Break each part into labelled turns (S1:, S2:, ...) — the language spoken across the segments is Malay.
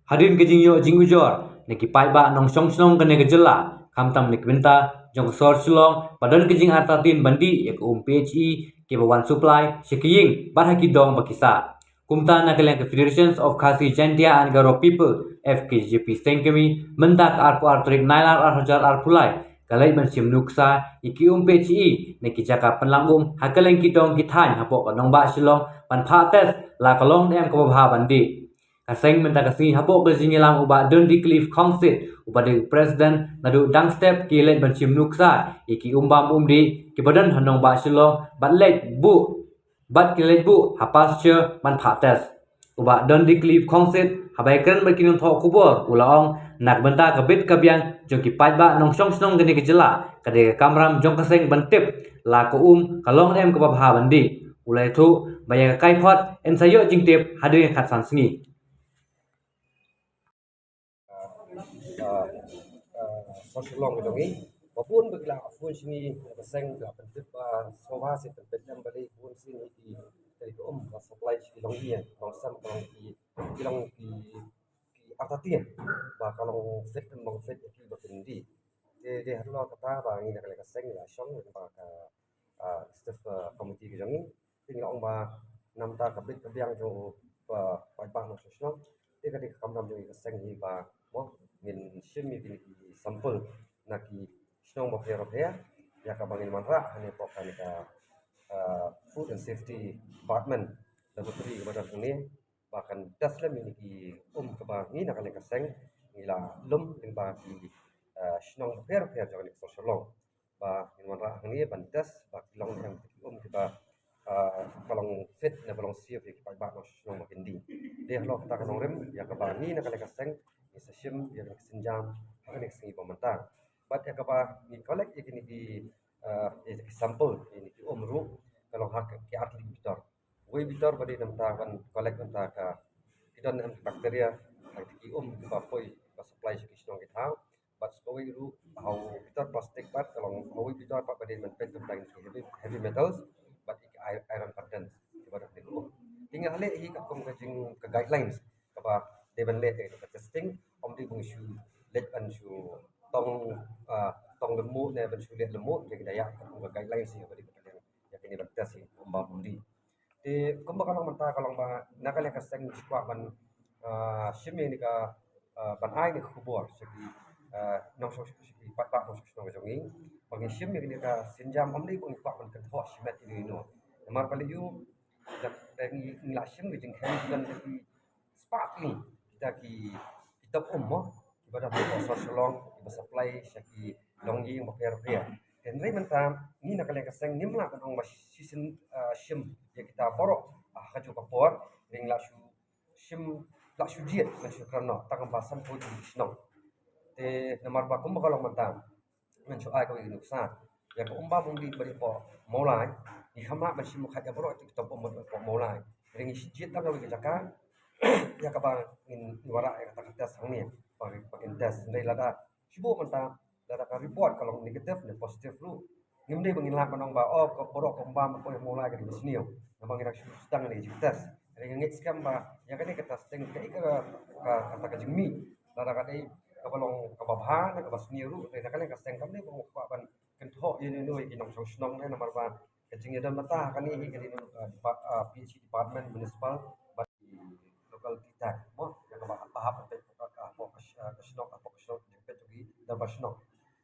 S1: Hadirin ke jingyo jing ujor neki pai ba nong song snong kene gejela kamtam nek benta jong sor sulong badan ke jing harta tin bandi ek PHE ke bawan supply sekiying barhaki dong bakisa kumta nakaleng ke Federations of Khasi Jantia and Garo People FKJP Sengkemi mentak arpu artrik nailar arhajar arpulai kalai bensim nuksa iki PHE neki jaka penlangum hakaleng kidong kithan hapok kanong ba silong pan phates la kalong em ko bha bandi kaseng menta kasi hapok ke jingilang uba Dundee Cliff Kongsit uba de president nadu dang step ki let bensim nuksa iki umbam umdi ki badan hanong ba silong bat let bu bat ki let bu hapas che man phates uba Dundee Cliff Kongsit habai kren berkinun thok kubor ulaong nak benta kabit kabiang jong ki pajba nong song snong gene kejela kade kamram jong kaseng bentip la ko kalong em ke babha bandi ulai thu baya kai phot en sayo jingtip hadir khat san singi
S2: social long gitu ni walaupun begila pun sini beseng gak penting semua sih penting yang balik pun sini di dari supply sini long iya long sam long di long di artatian bah kalau fit mong fit itu berkendi de harlo kata bah ini nak keseng lah song bah staff committee gitu ni tinggal bah namta kabit kabiang jo pai bah no sosial dia ketika kamram jo keseng ni bah mo min shimi di sampel naki snong bo fero ya ya ka bangin manra hani pokan ka food and safety department laboratory kepada ini bahkan dasle min ki ke bangi nak ka seng ila lum ling ba ki snong fero jangan sosial ba min manra ini bantas ba long yang kita kalong fit na balong siap ki pa ba snong makindi dia lo kata kalong rem ya ka bangi nak ka seng session yang senjam akan sengi pementang but ya kapa ni kolek ini di example ini di umru kalau hak ki atli bitor we bitor bade namta kan kolek namta ka kita nam bakteria hak ki ka poi ka supply sikisno ki thau but so we ru how bitor plastic but kalau we bitor pa bade man pet namta heavy metals but iron content ibarat ni tinggal hale hi ka kom ka jing ka guidelines kapa deban le ka testing om di bung shu let an shu tong tong lemu ne ban shu let lemu jadi daya ka guidelines si badi ka ya kini batas si om di te kom kalau menta kalau ba nakale ka seng squat ban shimi ni ka ban ai ni khubor segi nong so segi pat pat nong so jongi bagi shimi ni ka sinjam om di bung pak ban ka tho shimet ini no mar pali yu dari ngilasim bijing kan dan dari sparkling kita kita mo ibadah ko solong iba supply syaki longgi mo per dan rai menta ni nak kalian kaseng nimla kan ong season shim ya kita porok kaju kapor ring la shu shim la shu diet la shu karno takam basam po di sno te namar ba kum kalau menta men shu ai ko ini sa ya ko umba bung di bari po molai ni hama man shim khaja porok kita po molai ring jiet tak lawi jaka ya kabang in wara ya kata tes sang ni pakai tes ndai lada sibu menta lada ka report kalau negatif dan positif lu ngimde bangin la kanong ba ko borok ko ba ko mulai ka di sini nabang ira sedang ni tes ring ngit skam ba ya kan ka testing ka kata ka jemi lada ka dai ka balong ka babha na ka basni ru ka kan ka seng kam ni ko pa ban kan tho ye ni ki nong snong na namar ba ka jingi dan mata kan ni ka di PhD department municipal local kita mo yang bahap pe ka po ka snok di pe tugi da basno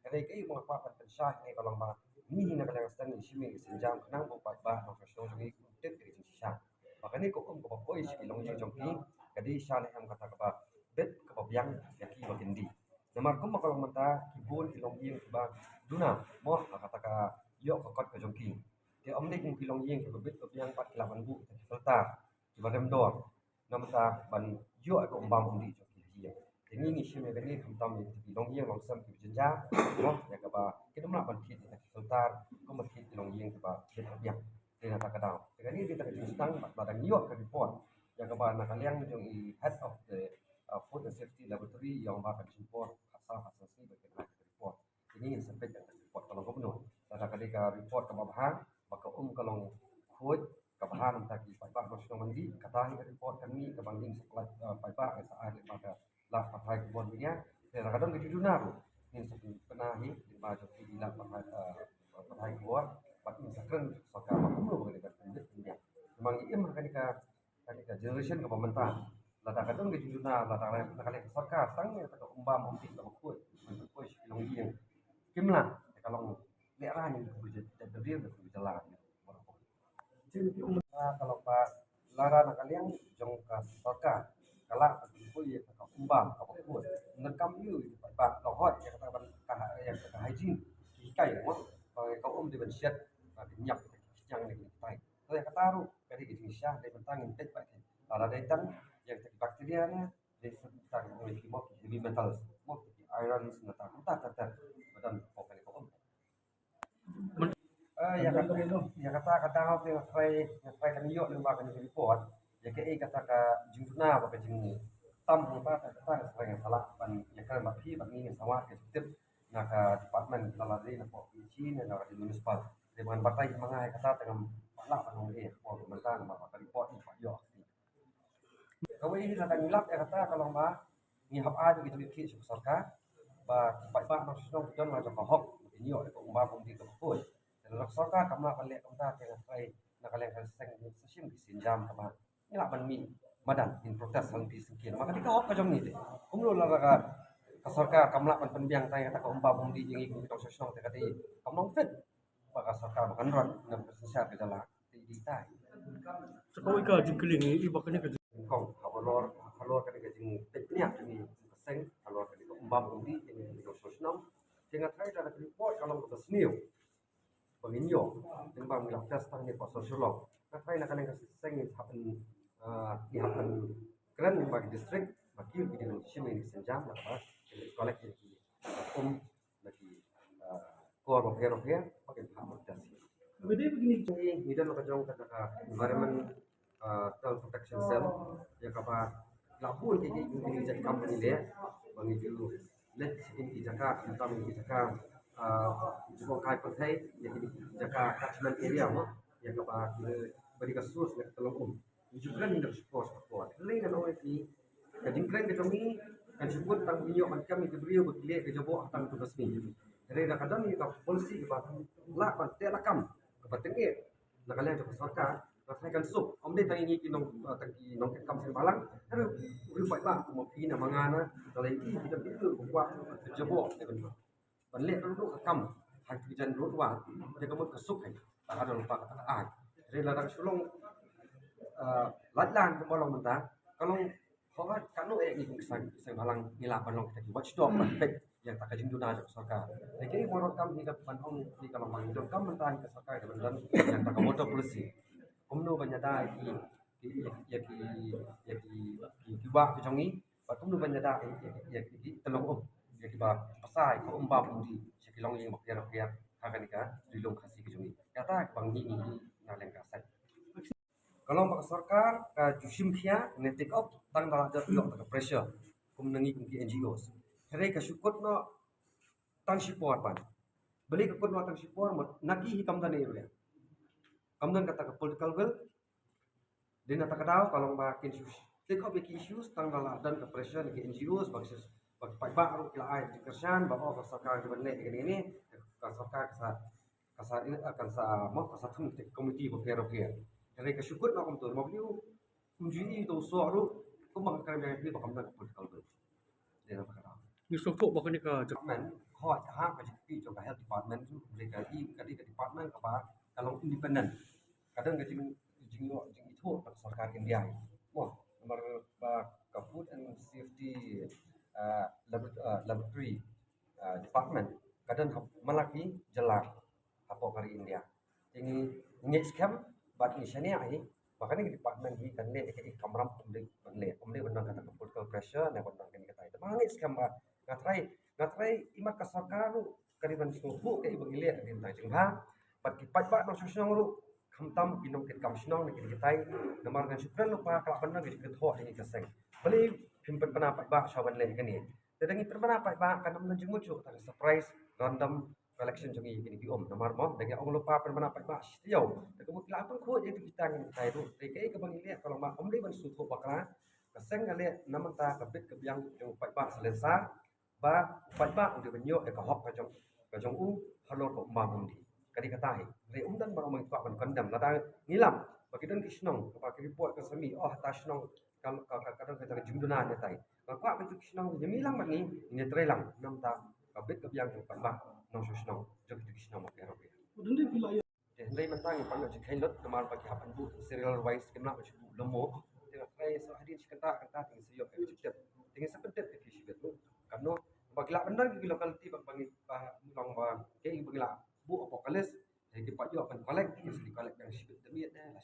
S2: kare kai mo pa pa pensah ni kalau ma ni na kala stan ni simi sinjam kanang po pa ba no snok tugi tet di sisa makani ko ko po is ilong ji jongki kadi shan ham kata ka bet ka yang yaki makindi namar ko kalau mata kibun ilong ji ba duna mo kata ka yo ko kot ka jongki ke om ni kung ilong ji ka bet ka yang pat lawan bu filter di badam dor namta ban yo ko mbam di dia ini ni shime gani kamtam di long yang long sam ki jinja no ya ka ba kita mla ban kit di filter ko ma kit long yang ka ba kita yang dia ta ka daw gani di ta stang ba da yo ka report ya ka ba na kaliang jong i head of the food and safety laboratory yang ba ka report asal asasi ba ka report ini sampai ka report kalau ko no ta ka report ka ba maka kalau khoi kabahan tadi pai pak masuk mandi katahi report kami ke banding sekolah pai pak sa ada pada mangiim kanika generation ka pemerintah lada kadang ke juna lada nakale ke sarkar tang ya tak umbam umti ka kuat kuat long yang kimla kalau daerah ni jadi dia berjalan kalau pak lara nakaliang jong ka sarkar kala kuat ya ka umbam ka kuat nekam yu pak hot ya kata yang kata hygiene kai mo kau di bensiat nyap yang ni tai tôi kata ru dari Indonesia dari bentang intek pak ada datang yang bakteria na dari tentang memiliki mau heavy metals mau iron senata kata badan pokoknya kau ya kata yang fai kami yo yang bahkan di report ya kata ka jumna bahkan jing tam kata sebagai salah ban ya kan bagi bagi sama ke naka department lalari na po ichi na di municipal dengan batai mga kata dengan pala panong po pemerintah na report ni yo kawai ini na nilap ya kata kalau ma ni hab a gitu di sarkar ba pak maksudnya don ma jaka hok ini yo ko umba pun di ko dan sarkar kama balik kamta ke ngai na kalen seng sesim di sinjam kama nilap ban mi madan in protes hal di sekian maka di hok ka jong ni de kumlo la ka sarkar kamla pan penbiang tay kata ko umba pun di jingi ko tong sosong te kati kamong fit baka sarkar makan ron na persisar ke jala di tai
S3: Sekolah ika jingkeling ni iba kini ke
S2: kong halor kan ke jing teknia ni seng halor kan ko umbam undi ini ko sosnam tinga thai da ko report kalau ko sniu bangin yo ting bang milak test tang ni ko sosiolog na thai na kan ke seng ni happen ni happen keren ni bagi district bagi di dengan simi ni senjam la ba sekolah ki lagi ko ro hero pakai hamot das
S3: beda begini
S2: ni dan ka jong kata environment self protection cell ya kapa lapun ke ini jadi company dia bagi dulu let sikin ki jaka tentang ki jaka juga kai pakai ya ki jaka catchment area mo ya kapa bagi kasus nak tolong juga ni dak support lain na noi ki kading kren ke kami kan sebut tang minyo kan kami ke beliau berkile ke jabo tang tugas ni jadi dak kadang ni ka polisi ke ba la kan telakam ke patenge nakalian ke sarkar rasakan sup om dia tanya ni nong tangki nong kam sen balang aduh uri pai ba mo pi na mangana kalau ini kita itu kuat jebo ne ben balik dulu ke kam hak kijan dulu wa dia kamu kesuk hai tak ada lupa kata ai jadi ladang sulung ladang bolong mentah kalau kau kanu ni sen balang nilap long kita watchdog perfect yang tak kajing duna sarkar jadi morot kam ni kat panhong ni kalau mang kam mentah ke sarkar dan yang tak motor polisi kumno banyada ki ba ki jongi ba kumno banyada ki telong ki ba pasai ko umba pundi ki long yang makya rakya hakanika dilong khasi ki jongi kata bang ni na leng ka sai kalau pak sarkar ka jusim khia ne take up tang da jat lo ka pressure kum nangi kum ki NGOs here ka syukut no tang support ban beli ka kun no tang support naki hikam da ne ya kemudian kata ke political will dia nak tahu kalau makin take up issues tanggal dan ke pressure ke NGOs bagi baru kila air di kerjaan bahawa sarkar di mana ini sarkar kasar ini akan sa mau kasar thum komiti berkira-kira jadi kesyukur nak untuk mau beliau kunjungi itu suara kumang kerja ini bakal nak political will dia nak tahu
S3: ni sokok ba kini ka
S2: department hot ha ka jadi juga health department tu mereka di department apa kalau independen kadang jing itu sarkar India wah nomor ka food and safety laboratory department kadang malaki jelas apa kari India ini ngit scam bat ni shani ai bahkan di department ni kan le ke kamram umle benar kata political pressure na benar kan kata itu ngit scam ngatrai imat ka sarkar kariban suhu ke ibang ile din ta jingha pat kipat ba no susong ru khamtam pinom ke kam snong ne kitai namar kan supran lupa kala panna ke tho ni kaseng beli himpen pana pat ba sawan le kan ni tedangi perpana pat ba kan nam jing mucu ta surprise random collection jongi ni bi namar mo dagi ong lupa perpana pat ba stiau de ko kila pun ko je kita ni tai tu ke ke bang ile kalau ma om de ban su tho bakla kaseng ale namanta kabit kebyang jong pat ba selensa ba pat ba de benyo de ka hok ka jong u halor ko ma bundi kadi katai re dan baru mengikuat kondam lada ngilam bagi dan kisnong bagi report ke sami ta snong kalau kadang kita jumduna nya tai kwa kan kisnong je milang bang ni trelang nam ta kabit ke biang ke bah nong snong jog kisnong ma kero
S3: Dan dia pila ya.
S2: Hendai mentang pang je kain lot kamar bagi hapan bu serial wise kena ba chu lomo tengah kai so hadin kata ting siyo ke cedep tinggal sepedet ke fish bet lu kano bagi la benar ke lokaliti bang long ba ke bagi la bu apokalis jadi pak yo akan collect yang shibet demi la